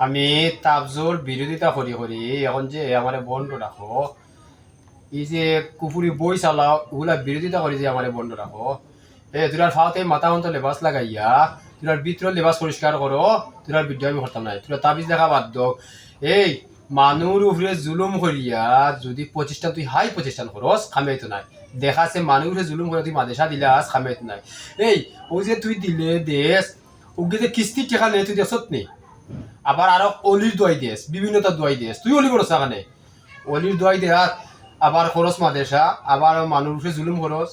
আমি তাবজোর বিরোধিতা করি করি এখন যে আমার বন্ধ রাখো এই যে কুপুরি বই চালাও ওগুলা বিরোধিতা করি যে আমার বন্ধ রাখো তোরার ফাওতে মাথা অন্ত লেবাস লাগাইয়া তোরার ভিতর লেবাস পরিষ্কার করো তোরার ভিডিও আমি করতাম নাই তোরা তাবিজ দেখা বাদ দাও এই মানুর উপরে জুলুম করিয়া যদি প্রতিষ্ঠান তুই হাই প্রতিষ্ঠান করস খামেইতো নাই দেখাছে মানুষ উপরে জুলুম করে তুই মাদেশা দিলাস খামেইতো নাই এই ওই যে তুই দিলে দেশ ওকে যে কিস্তি টেকা নিয়ে তুই দেশত নেই আবার আরো অলির দোয়াই দিস বিভিন্নতা দোয়াই দিস তুই অলি করস এখানে অলির দোয়াই দেয়া আবার খরচ মাদেশা আবার মানুষে জুলুম খরচ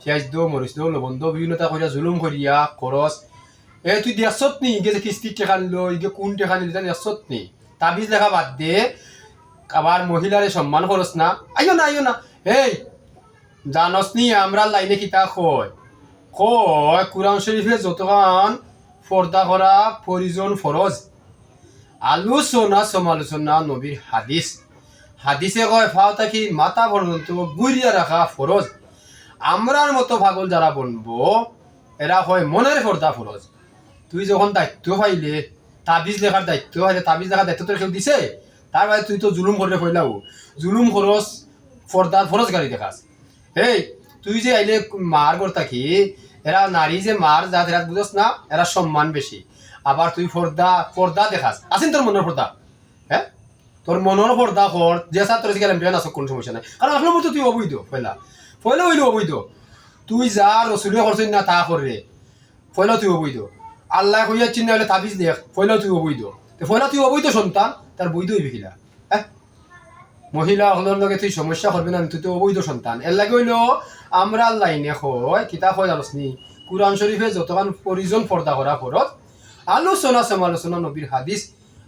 পেঁয়াজ দো মরিচ দো লবণ দো বিভিন্নতা করিয়া জুলুম করিয়া খরচ তুই দেশত নি গেছে কিস্তির টেকা নিল ইগে কোন টেকা নিল দেশত নি তাবিজ লেখা বাদ দে আবার মহিলারে সম্মান খরচ না আইও না এই জানস নি আমরা লাইনে কিতা কয় কয় কুরআন শরীফে যতক্ষণ পর্দা করা প্রয়োজন ফরজ আলোচনা সমালোচনা নবীর হাদিস হাদিসে কয় ফাও থাকি মাথা পর্যন্ত গুড়িয়া রাখা ফরজ আমরার মতো পাগল যারা বলবো এরা হয় মনের পর্দা ফরজ তুই যখন দায়িত্ব পাইলে তাবিজ লেখার দায়িত্ব পাইলে তাবিজ লেখার দায়িত্ব তোর কেউ দিছে তার বাদে তুই তো জুলুম করে ফেলাও জুলুম খরচ পর্দার ফরজ গাড়ি দেখাস এই তুই যে আইলে মার কর থাকি এরা নারী যে মার জাত এরা বুঝস না এরা সম্মান বেশি আবার তুই পর্দা দেখাস আসেন তোর মনের পর্দা হ্যাঁ তোর মনের পর্দা কর যে সাথে তোর গেলাম বিয়ে নাচ কোনো সমস্যা নাই কারণ আসলে মতো তুই অবৈধ পয়লা হইলো অবৈধ তুই যা রসুলে করছিস না তা করে পয়লা তুই অবৈধ আল্লাহ কইয়া চিন্তা হলে তাবিজ দেখ পয়লা তুই অবৈধ পয়লা তুই অবৈধ সন্তান তার বৈধ হইবি কিলা হ্যাঁ মহিলা হলোর লগে তুই সমস্যা করবি না তুই তো অবৈধ সন্তান এর লাগে হইলো আমরা লাইনে হয় কিতাব হয় আলোচনি কুরআন শরীফে যতক্ষণ প্রয়োজন পর্দা করা ফরজ আলোচনা সমালোচনা নবীর হাদিস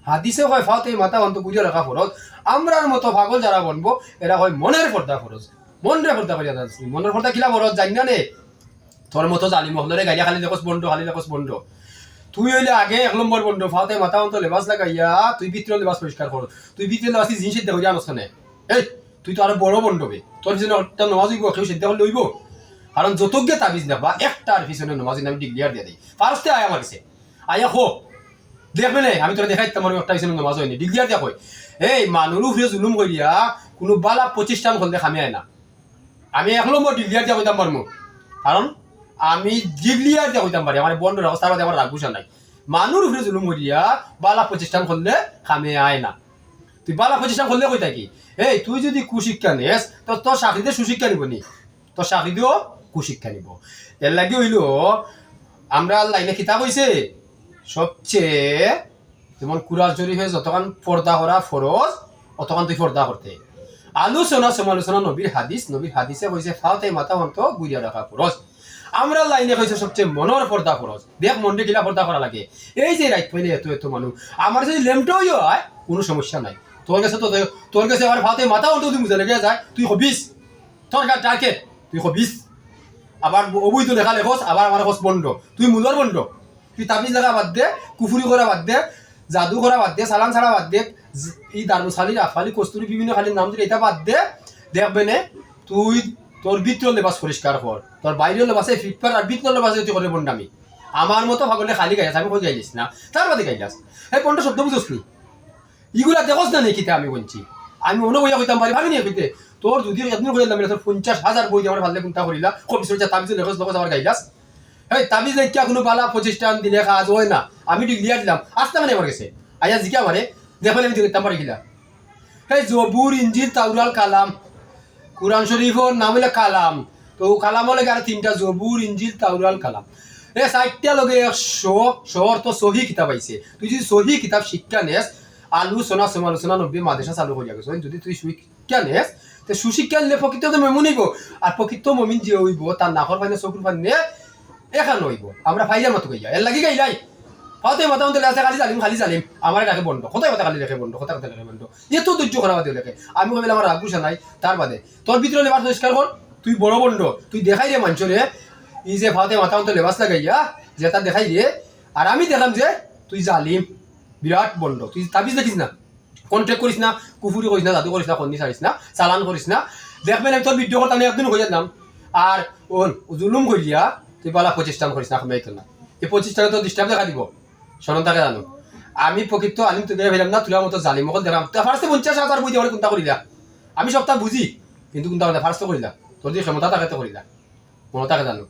হাদিসে হয় ফাতে মাথা অন্ত বুঝে রাখা ফরজ আমরার মতো পাগল যারা বনবো এরা হয় মনের পর্দা ফরজ মনের পর্দা করিয়া যাচ্ছি মনের পর্দা কিলা ফরজ জানি না নে তোর মতো জালি মহলরে গাইয়া খালি দেখোস বন্ড খালি দেখোস বন্ড তুই হইলে আগে 1 নম্বর বন্ড ফাতে মাথা অন্ত লেবাস লাগাইয়া তুই ভিতরে লেবাস পরিষ্কার কর তুই ভিতরে লেবাস জিনিস দেখো জানোস না এই তুই তো আরো বড় বন্ডবে তোর জন্য একটা নামাজ হইব কেউ সিদ্ধা হলে হইব কারণ যতজ্ঞ তাবিজ নেবা একটার পিছনে নামাজ নামে ডিক্লিয়ার দিয়ে দিই ফার্স্টে আয় আমার কাছে আয়া হো দেখবে না আমি তোরা দেখাই তোমার একটা পিছনে নামাজ হয়নি ডিক্লিয়ার দিয়া কই এই মানুষ উপরে জুলুম করিয়া কোনো বালা প্রতিষ্ঠান খুলতে খামি আয় না আমি 1 নম্বর ডিক্লিয়ার দিয়া কইতাম পারমু কারণ আমি ডিক্লিয়ার দিয়া কইতাম পারি আমার বন্ধ অবস্থার মধ্যে আমার রাখবুসা নাই মানুষ উপরে জুলুম করিয়া বালা প্রতিষ্ঠান খুললে খামি আয় না তুই বালা প্রতিষ্ঠান খুললে কই থাকি এই তুই যদি কুশিক্ষা নেস তো তোর চাকরিতে সুশিক্ষা নিব নি তোর চাকরিতেও কুশিক্ষা নিব এর লাগে হইল আমরা লাইনে কিতাব হইছে সবচেয়ে যেমন কুরআন শরীফে যতক্ষণ পর্দা করা ফরজ অতক্ষণ তুই পর্দা করতে আলোচনা সমালোচনা নবীর হাদিসে কইছে ফাতে মাথা অন্ত গুইয়া রাখা ফরজ আমরা লাইনে কইছে সবচেয়ে মনের পর্দা ফরজ দেখ মনটা কিলা পর্দা করা লাগে এই যে রাইট পাইলে এত মানুষ আমার যদি লেমটাও হয় কোনো সমস্যা নাই তোর কাছে আমার ফাতে মাথা অন্ত তুই বুঝে লেগে যায় তুই হবিস তোর টার্গেট তুই হবিস আবার অবৈধ লেখা লেখস আবার আমার খোঁজ বন্ধ তুই মূলর বন্ধ তুই তাবিজ লেখা বাদ দে কুফুরি করা বাদ দে জাদু করা বাদ দে সালান ছাড়া বাদ দে ই দারুসালি রাফালি কস্তুরি বিভিন্ন খালির নাম দিলে এটা বাদ দে দেখবে নে তুই তোর ভিতর লেবাস পরিষ্কার কর তোর বাইরেও লেবাসে ফিটপার আর ভিতর লেবাসে তুই করে বন্ডামি আমার মতো ভাগলে খালি গাইলাস আমি কই গাইলিস না তার বাদে গাইলাস এই পন্ড শব্দ বুঝোস নি ইগুলা দেখোস না নেকিতে আমি বলছি আমি মনে বইয়া কইতাম পারি ভাবি নি কইতে তোর যদি এতদিন কইলাম তোর 50,000 বই আমার ভালো কোনটা করিলা কবি সরজা তাবিজ লেখস লেখস আমার গাইলাস এই তাবিজ লেখা কোনো বালা প্রতিষ্ঠান দিলে কাজ হয় না আমি ডিক্লিয়ার দিলাম আসতে মানে আমার কাছে আয়া জিকা মারে দেখলে আমি দেখতাম পারি কিলা এই জবুর ইনজিল তাওরাত কালাম কুরআন শরীফের নাম হইলো কালাম তো কালাম লাগে আর 3টা জবুর ইনজিল তাওরাত কালাম এই 4টা লগে 100 তো সহি কিতাব আইছে তুই যদি সহি কিতাব শিক্ষা নেস আলোচনা সমালোচনা নব্বী মাদেশা চালু করিয়া গেছ যদি তুই শিক্ষা নেস তো সুশিক্ষা নিলে প্রকৃত তো মেমন হইব আর প্রকৃত মমিন যে হইব তার নাকর পাইনে চকুর পাইনে এখান হইব আমরা ফাইজার মতো গাইয়া এর লাগি গাইলাই ফাতে মাথা মতো লেখা খালি জালিম আমার ডাকে বন্ধ কোথায় কথা খালি লেখে বন্ধ কোথায় কথা লেখে বন্ধ এত ধৈর্য করা বাদে লেখে আমি ভাবিলাম আমার রাগুসা নাই তার বাদে তোর ভিতরে লেবার পরিষ্কার কর তুই বড় বন্ধ তুই দেখাই রে মানুষরে ই যে ফাতে মাথা মতো লেবাস লাগাইয়া যে তার দেখাই দিয়ে আর আমি দেখলাম যে তুই জালিম বিরাট বন্ধ তুই তাবিজ দেখিস না কন্ট্যাক্ট করিস না কুফুরি করিস না জাদু করিস না খন্দি ছাড়িস না চালান করিস না দেখবেন আমি তোর ভিডিও করতাম একদিন হয়ে যেতাম আর জুলুম করিয়া তুই বালা প্রতিষ্ঠান করিস না আমি না এই প্রতিষ্ঠানে তো ডিস্টার্ব দেখা দিব সনন থাকে জানো আমি প্রকৃত আলিম তোকে ফেলাম না তুলার মতো জালিম মকল দেখাম তা ফার্স্টে 50,000 বই দিয়ে কোনটা করিলা আমি সবটা বুঝি কিন্তু কোনটা ফার্স্ট করিলা তোর যে ক্ষমতা থাকে তো করিলা মনে থাকে জানো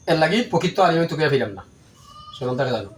এর লাগি প্রকৃত আলিম তোকে ফেলাম না সেরকম থাকে জানো